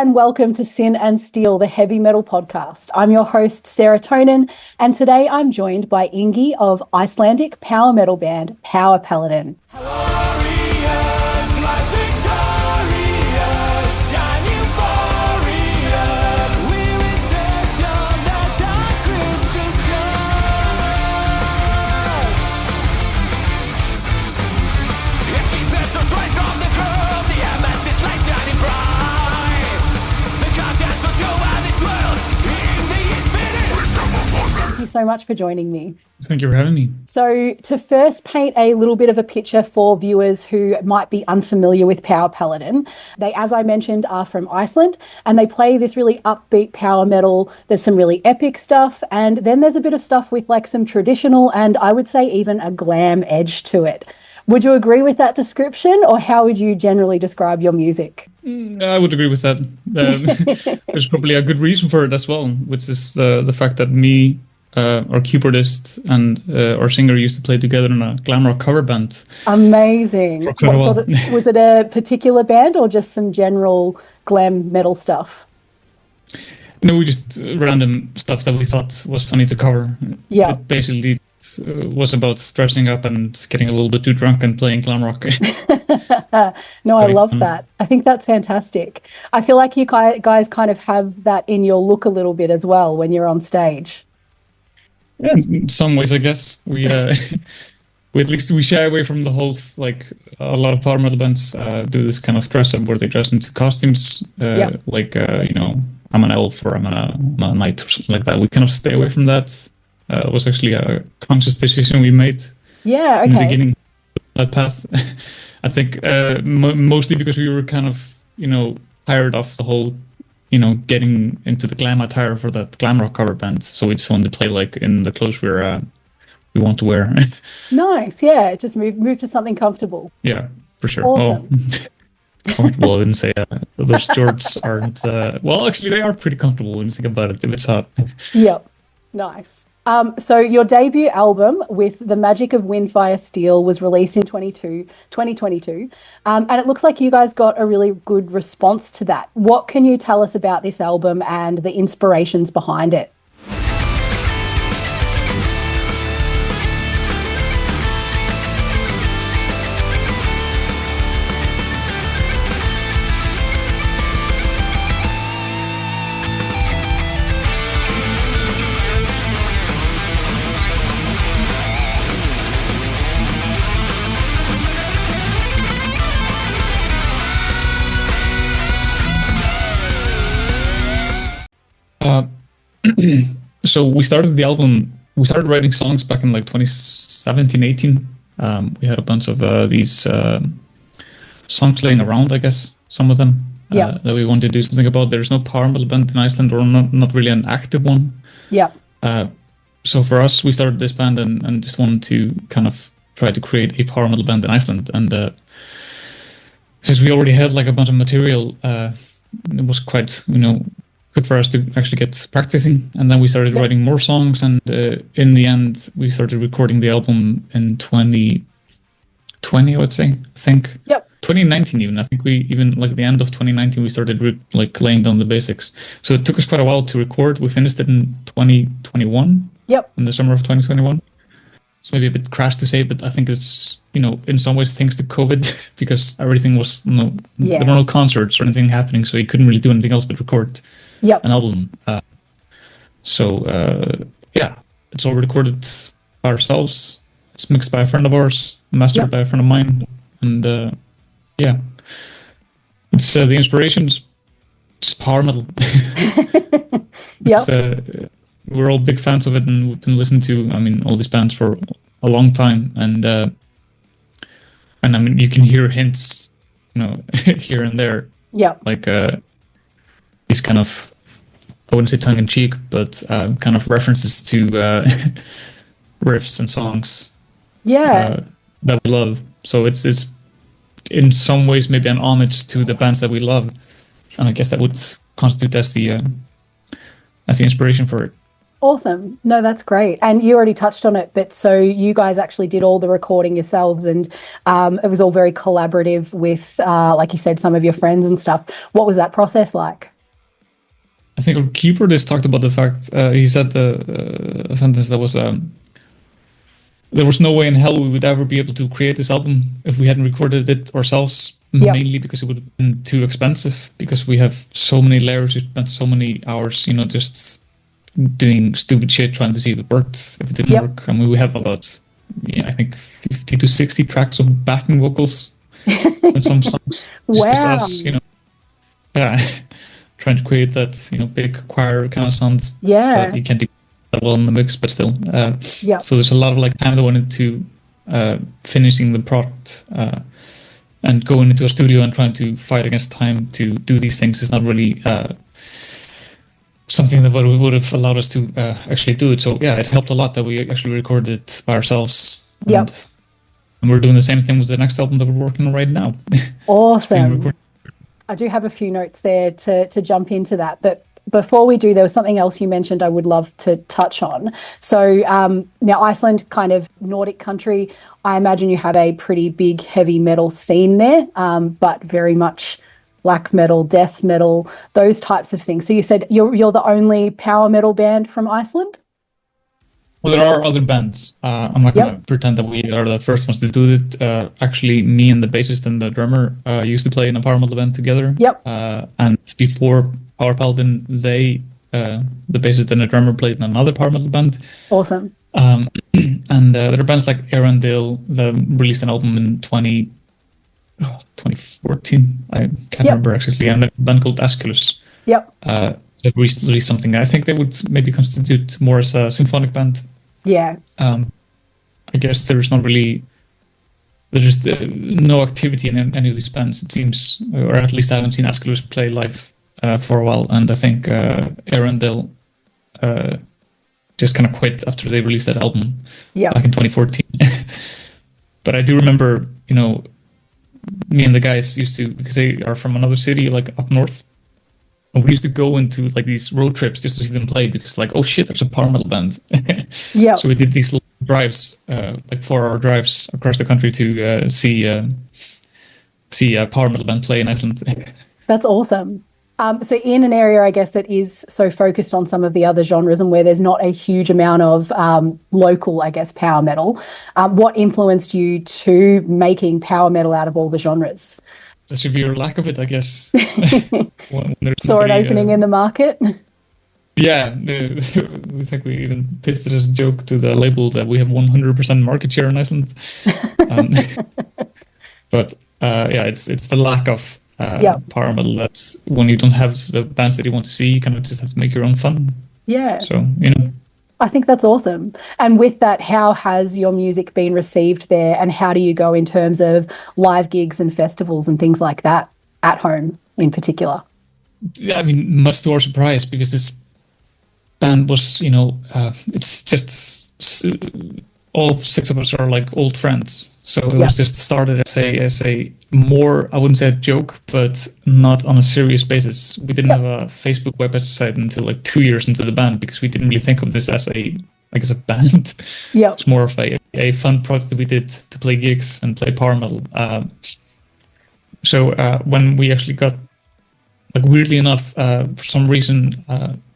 and welcome to Sin and Steel, the heavy metal podcast. I'm your host, Serotonin, and today I'm joined by Ingi of Icelandic power metal band Paladin. Thank you so much for joining me. Thank you for having me. So to first paint a little bit of a picture for viewers who might be unfamiliar with Paladin, they, as I mentioned, are from Iceland and they play this really upbeat power metal. There's some really epic stuff, and then there's a bit of stuff with like some traditional and I would say even a glam edge to it. Would you agree with that description, or how would you generally describe your music? I would agree with that. There's probably a good reason for it as well, which is the fact that me, our keyboardist, and our singer used to play together in a Glam Rock cover band. Amazing. Was it a particular band or just some general glam metal stuff? No, we just random stuff that we thought was funny to cover. Yeah. It basically was about dressing up and getting a little bit too drunk and playing glam rock. No, I love that. I think that's fantastic. I feel like you guys kind of have that in your look a little bit as well when you're on stage. Yeah, in some ways, I guess. We at least we shy away from the whole, like a lot of power metal bands do this kind of dress up where they dress into costumes, like, I'm an elf or I'm a knight or something like that. We kind of stay away from that. It was actually a conscious decision we made in the beginning of that path. I think mostly because we were kind of, tired of the whole, getting into the glam attire for that glam rock cover band. So we just wanted to play like in the clothes we want to wear. Nice, yeah. Just move to something comfortable. Yeah, for sure. Awesome. Oh, comfortable. I wouldn't say those shorts aren't. Well, actually, they are pretty comfortable when you think about it. If it's hot. Yep. Nice. So your debut album with the Magic of Windfyre Steel was released in 2022, and it looks like you guys got a really good response to that. What can you tell us about this album and the inspirations behind it? So we started writing songs back in like 2017, 18. We had a bunch of these songs laying around, I guess, some of them that we wanted to do something about. There's no power metal band in Iceland, or not really an active one. Yeah. So for us, we started this band and just wanted to kind of try to create a power metal band in Iceland. And since we already had like a bunch of material, it was quite, good for us to actually get practicing. And then we started writing more songs, and in the end we started recording the album in 2020, I would say, I think. 2019 even. I think we even, like the end of 2019, we started laying down the basics. So it took us quite a while to record. We finished it in 2021. In the summer of 2021. It's maybe a bit crass to say, but I think it's, in some ways thanks to COVID, because everything was, there were no concerts or anything happening, so we couldn't really do anything else but record an album. It's all recorded by ourselves. It's mixed by a friend of ours, mastered by a friend of mine, and it's the inspiration's just power metal. We're all big fans of it, and we've been listening to, all these bands for a long time, and you can hear hints, here and there. Like these kind of, I wouldn't say tongue in cheek, but kind of references to riffs and songs. That we love. So it's in some ways maybe an homage to the bands that we love, and I guess that would constitute as the inspiration for it. Awesome. No, that's great. And you already touched on it, but so you guys actually did all the recording yourselves, and it was all very collaborative with, like you said, some of your friends and stuff. What was that process like? I think our keyboard has talked about the fact he said a sentence that was there was no way in hell we would ever be able to create this album if we hadn't recorded it ourselves, Yep. mainly because it would have been too expensive, because we have so many layers, we spent so many hours, just doing stupid shit trying to see if it worked, if it didn't Yep. work. I mean, we have about, I think 50 to 60 tracks of backing vocals in some songs. Just Wow. us, yeah, trying to create that, big choir kind of sound. Yeah. But you can't do that well in the mix, but still. Yeah. So there's a lot of like time that went into finishing the product, and going into a studio and trying to fight against time to do these things is not really something that would have allowed us to actually do it. So yeah, it helped a lot that we actually recorded it by ourselves. Yep. And we're doing the same thing with the next album that we're working on right now. Awesome. I do have a few notes there to jump into that, but before we do, there was something else you mentioned I would love to touch on. So now Iceland, kind of Nordic country, I imagine you have a pretty big heavy metal scene there, but very much black metal, death metal, those types of things. So you said you're the only power metal band from Iceland? Well, there are other bands. I'm not going to pretend that we are the first ones to do it. Actually, me and the bassist and the drummer used to play in a power metal band together. Yep. And before Power Paladin, the bassist and the drummer played in another power metal band. Awesome. And there are bands like Arendelle that released an album in 2014. I can't remember exactly. And a band called Asculus. Yep. That released something. I think they would maybe constitute more as a symphonic band. Yeah. I guess there's no activity in any of these bands, it seems, or at least I haven't seen Asculus play live for a while. And I think Arendelle just kind of quit after they released that album back in 2014. But I do remember, me and the guys used to, because they are from another city, like up north, and we used to go into like these road trips just to see them play, because like, oh shit, there's a power metal band. Yeah. So we did these little drives, like 4-hour drives across the country to see a power metal band play in Iceland. That's awesome. So in an area, I guess, that is so focused on some of the other genres and where there's not a huge amount of local, I guess, power metal, what influenced you to making power metal out of all the genres? The severe lack of it, I guess. Saw an opening in the market. Yeah, we think we even pitched it as a joke to the label that we have 100% market share in Iceland. But it's the lack of power metal that when you don't have the bands that you want to see, you kind of just have to make your own fun. Yeah. So, I think that's awesome. And with that, how has your music been received there, and how do you go in terms of live gigs and festivals and things like that at home in particular? Yeah, I mean, much to our surprise, because this band was, it's just all 6 of us are like old friends. So it was just started as a more, I wouldn't say a joke, but not on a serious basis. We didn't have a Facebook website until like 2 years into the band, because we didn't really think of this as a band. Yeah. It's more of a fun project that we did to play gigs and play power metal. So when we actually got, like, weirdly enough, for some reason,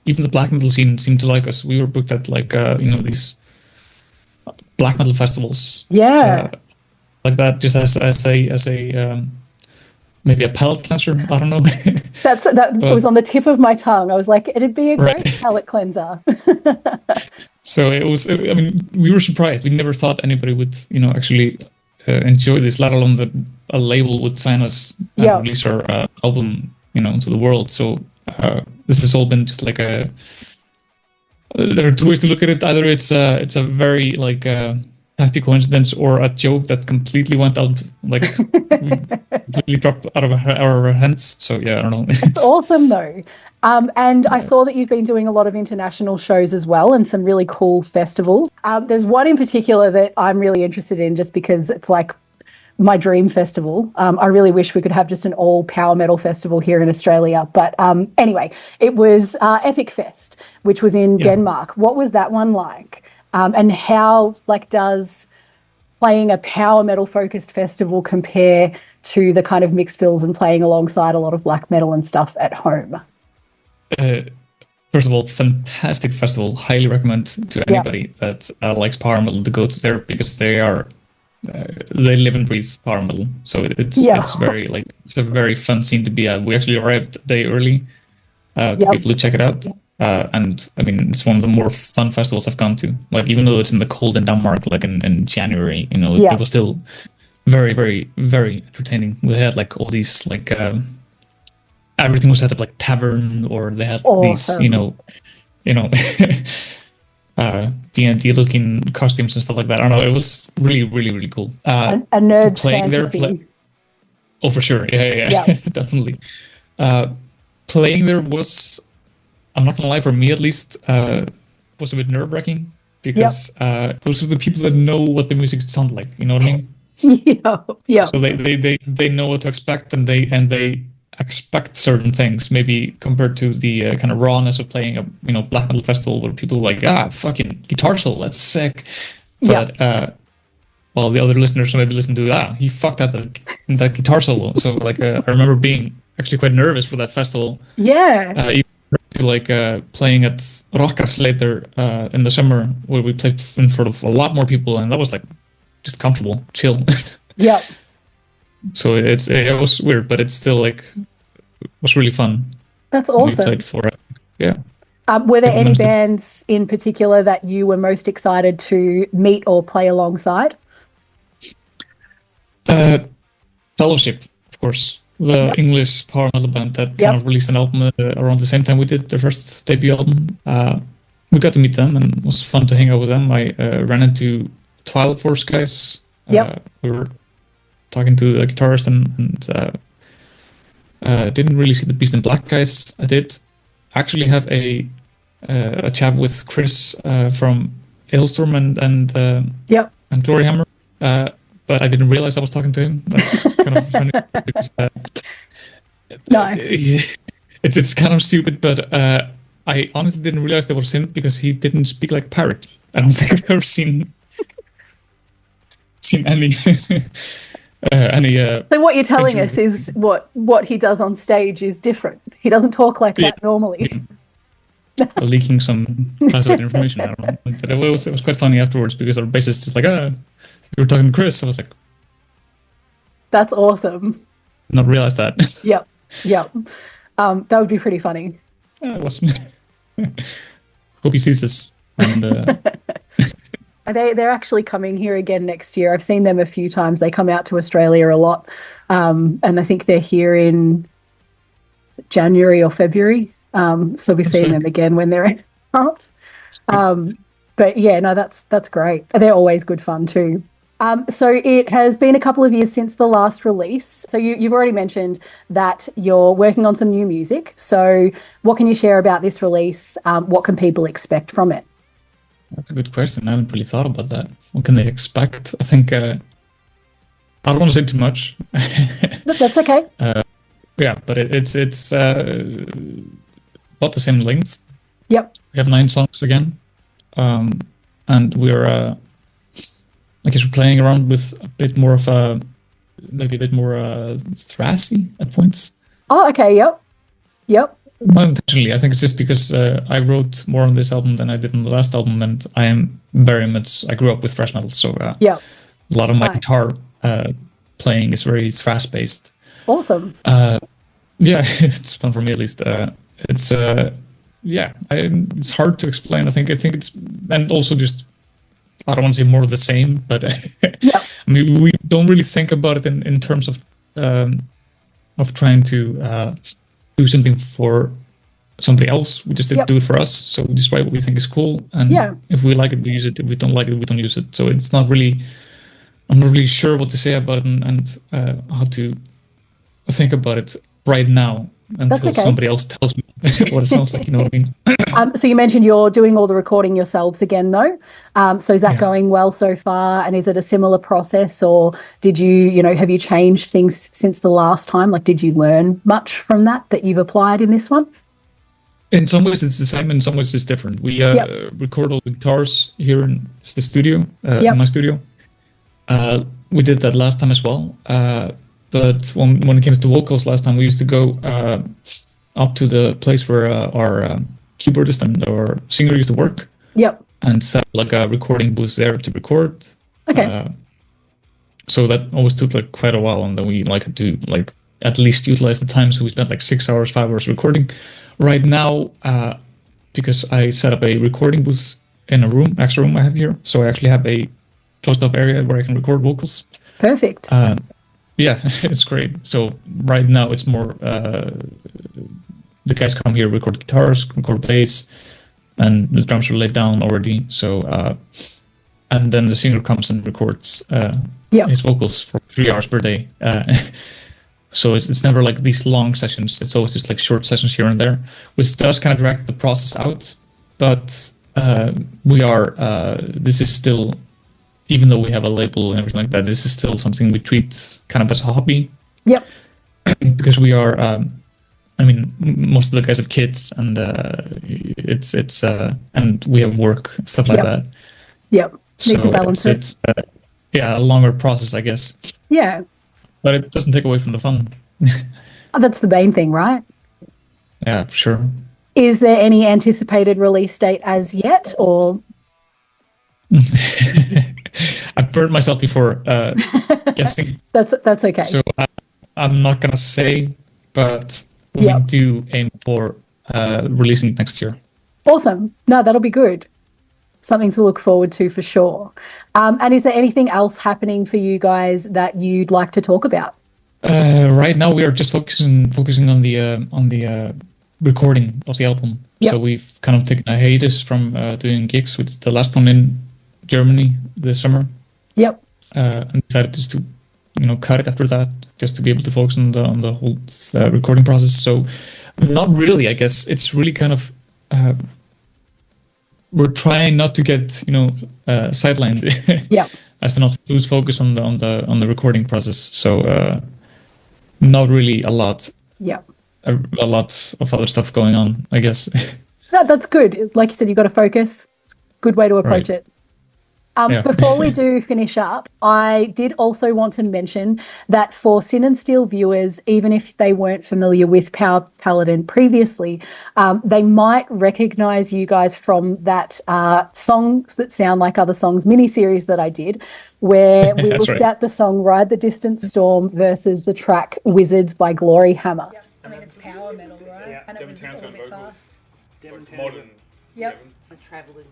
even the black metal scene seemed to like us. We were booked at like these black metal festivals. Yeah. Like that, just as a maybe a palate cleanser. I don't know. That was on the tip of my tongue. I was like, it'd be a great palate cleanser. So it was. I mean, we were surprised. We never thought anybody would, actually enjoy this, let alone that a label would sign us and release our album, to the world. So this has all been just like a. There are 2 ways to look at it. Either it's a very like happy coincidence, or a joke that completely went out, like completely dropped out of our hands. So yeah, I don't know. It's awesome though. And I saw that you've been doing a lot of international shows as well, and some really cool festivals. There's one in particular that I'm really interested in, just because it's like my dream festival. I really wish we could have just an all power metal festival here in Australia. But anyway, it was Epic Fest, which was in Denmark. What was that one like? And how does playing a power metal focused festival compare to the kind of mixed bills and playing alongside a lot of black metal and stuff at home? first of all, fantastic festival. Highly recommend to Yeah. anybody that likes power metal to go to there because they live and breathe power metal. So Yeah. it's very like it's a very fun scene to be at. We actually arrived a day early to Yep. be able to check it out. And I mean, it's one of the more fun festivals I've gone to. Like, even though it's in the cold in Denmark, like in January, Yeah. it was still very, very, very entertaining. We had like all these like everything was set up like tavern, or they had these, Awesome. D&D looking costumes and stuff like that. I don't know. It was really, really, really cool. A nerd's Playing there, fantasy. oh, for sure. Yeah, Yeah. definitely. Playing there was, I'm not gonna lie, for me at least, was a bit nerve-wracking because those are the people that know what the music sounds like. You know what I mean? Yeah. Yeah. So they know what to expect, and they expect certain things, maybe compared to the kind of rawness of playing a black metal festival where people are like, fucking guitar solo, that's sick. But well, the other listeners maybe listen to he fucked at that guitar solo. So like I remember being actually quite nervous for that festival. Yeah. Even to like playing at Rockars later in the summer, where we played in front of a lot more people, and that was like just comfortable, chill. Yeah. So it was weird, but it's still like was really fun. That's We awesome. played for it. Yeah. Were there Yeah, we any managed to- bands in particular that you were most excited to meet or play alongside? Fellowship, of course, the English power metal band that kind of released an album around the same time we did their first debut album. We got to meet them, and it was fun to hang out with them. I ran into Twilight Force guys. We were talking to the guitarist, and didn't really see the Beast in Black guys. I did actually have a chat with Chris from Hailstorm and Gloryhammer, but I didn't realize I was talking to him. That's kind of funny. Because, Nice. It's kind of stupid, but I honestly didn't realize that was him because he didn't speak like a pirate. I don't think I've ever seen any So what you're telling us is what he does on stage is different. He doesn't talk like that normally. leaking some classified information. I don't know, but it was quite funny afterwards because our bassist is like, you were talking to Chris. I was like, that's awesome. Not realize that. Yep. That would be pretty funny. It was. Hope he sees this. And they're actually coming here again next year. I've seen them a few times. They come out to Australia a lot, and I think they're here in January or February. So we're seeing them again when they're out. But yeah, no, that's great. They're always good fun too. So it has been a couple of years since the last release. So you've already mentioned that you're working on some new music. So what can you share about this release? What can people expect from it? That's a good question. I haven't really thought about that. What can they expect? I think I don't want to say too much. That's okay. Yeah, but it's about the same length. Yep. We have 9 songs again, and we're I guess we're playing around with a bit more of maybe a bit more thrashy at points. Oh, okay. Yep. Not intentionally. I think it's just because I wrote more on this album than I did on the last album, and I am very much. I grew up with thrash metal, so a lot of my guitar playing is very thrash based. Awesome. Yeah, it's fun for me at least. It's it's hard to explain. I think it's, and also just, I don't want to say more of the same, but I mean, we don't really think about it in terms of trying to do something for somebody else. We just do it for us. So we just write what we think is cool, and if we like it, we use it. If we don't like it, we don't use it. So it's not really, I'm not really sure what to say about it and how to think about it right now until somebody else tells me what it sounds like. You know what I mean? So you mentioned you're doing all the recording yourselves again, though. So is that going well so far? And is it a similar process, or did you, have you changed things since the last time? Like, did you learn much from that you've applied in this one? In some ways it's the same, in some ways it's different. We record all the guitars here in the studio, in my studio. We did that last time as well. But when it came to vocals last time, we used to go up to the place where our keyboardist and our singer used to work. Yep. And set up like a recording booth there to record. Okay. So that always took like quite a while, and then we like had to like at least utilize the time. So we spent like 6 hours, 5 hours recording. Right now, because I set up a recording booth in a room, extra room I have here, so I actually have a closed up area where I can record vocals. Perfect. Yeah, it's great. So right now it's more the guys come here, record guitars, record bass, and the drums are laid down already. So and then the singer comes and records his vocals for 3 hours per day. So it's never like these long sessions. It's always just like short sessions here and there, which does kind of drag the process out. But we are this is still, even though we have a label and everything like that, this is still something we treat kind of as a hobby. Yep. Because we are, I mean, most of the guys have kids, and it's and we have work, stuff like that. Yep. Need to balance it. It's a longer process, I guess. Yeah. But it doesn't take away from the fun. That's the main thing, right? Yeah, for sure. Is there any anticipated release date as yet, or? I've burned myself before guessing. That's okay. So I'm not gonna say, but we do aim for releasing it next year. Awesome. No, that'll be good. Something to look forward to for sure. And is there anything else happening for you guys that you'd like to talk about? Right now, we are just focusing on the recording of the album. Yep. So we've kind of taken a hiatus from doing gigs, with the last one in Germany this summer. Yep. And decided just to, cut it after that, just to be able to focus on the whole recording process. So not really, I guess. It's really kind of we're trying not to get sidelined. Yeah. As to not lose focus on the recording process. So not really a lot. Yeah. A lot of other stuff going on, I guess. That's good. Like you said, you've got to focus. It's a good way to approach it. Before we do finish up, I did also want to mention that for Sin and Steel viewers, even if they weren't familiar with Paladin previously, they might recognize you guys from that Songs That Sound Like Other Songs mini-series that I did, where we looked at the song Ride the Distant Storm versus the track Wizards by Glory Hammer. Yep. I mean, it's power metal, right? Yeah. And it was a little bit fast. Devon Townsend. Yep. The Traveling.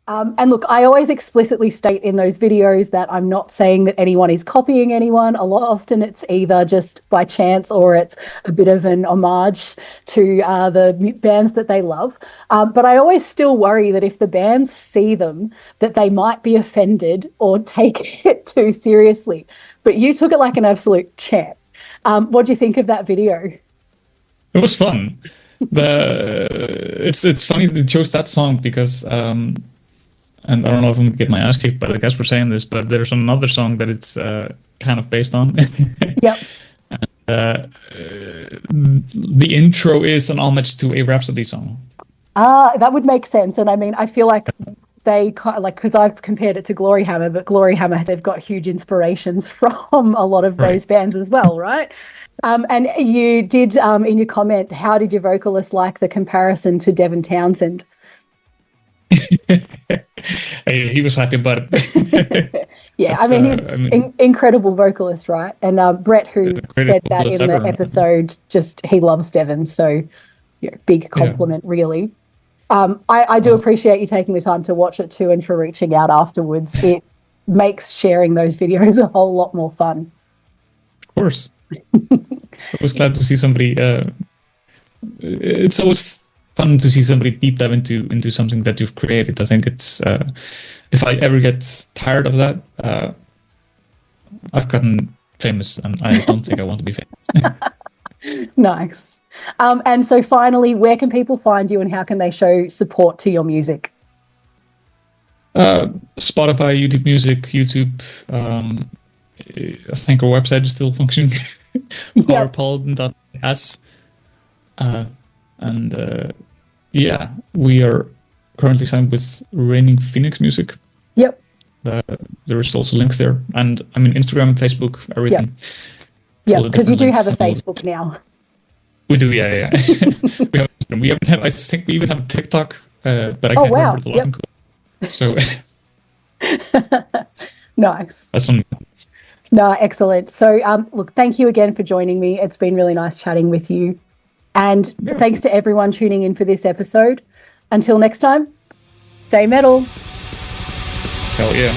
And look, I always explicitly state in those videos that I'm not saying that anyone is copying anyone. A lot often it's either just by chance or it's a bit of an homage to the bands that they love. But I always still worry that if the bands see them, that they might be offended or take it too seriously. But you took it like an absolute champ. What do you think of that video? It was fun. It's funny that they chose that song because and I don't know if I'm gonna get my ass kicked by the guys for saying this, but there's another song that it's kind of based on. Yep. The intro is an homage to a Rhapsody song. That would make sense. And I mean, I feel like they because I've compared it to Glory Hammer, but Glory Hammer, they've got huge inspirations from a lot of those bands as well, right? And you did in your comment, how did your vocalist like the comparison to Devon Townsend? He was happy about it. Yeah, I mean, he's incredible vocalist, right? And Brett, who said that in the episode, just he loves Devon, so big compliment, really. I do appreciate you taking the time to watch it too, and for reaching out afterwards. It makes sharing those videos a whole lot more fun. Of course. So I was glad to see somebody. It's always fun to see somebody deep dive into something that you've created. I think it's if I ever get tired of that, I've gotten famous, and I don't think I want to be famous. Nice. And so finally, where can people find you, and how can they show support to your music? Spotify, YouTube Music, YouTube. I think our website is still functioning. Paladin.s. And we are currently signed with Raining Phoenix Music. Yep. There is also links there, and I mean Instagram, Facebook, everything. Yeah, because you do have a Facebook now. We do, yeah. we haven't had. I think we even have TikTok, but I can't remember the login code. So Nice. that's on. No, excellent. So, look, thank you again for joining me. It's been really nice chatting with you. And thanks to everyone tuning in for this episode. Until next time, stay metal. Hell yeah.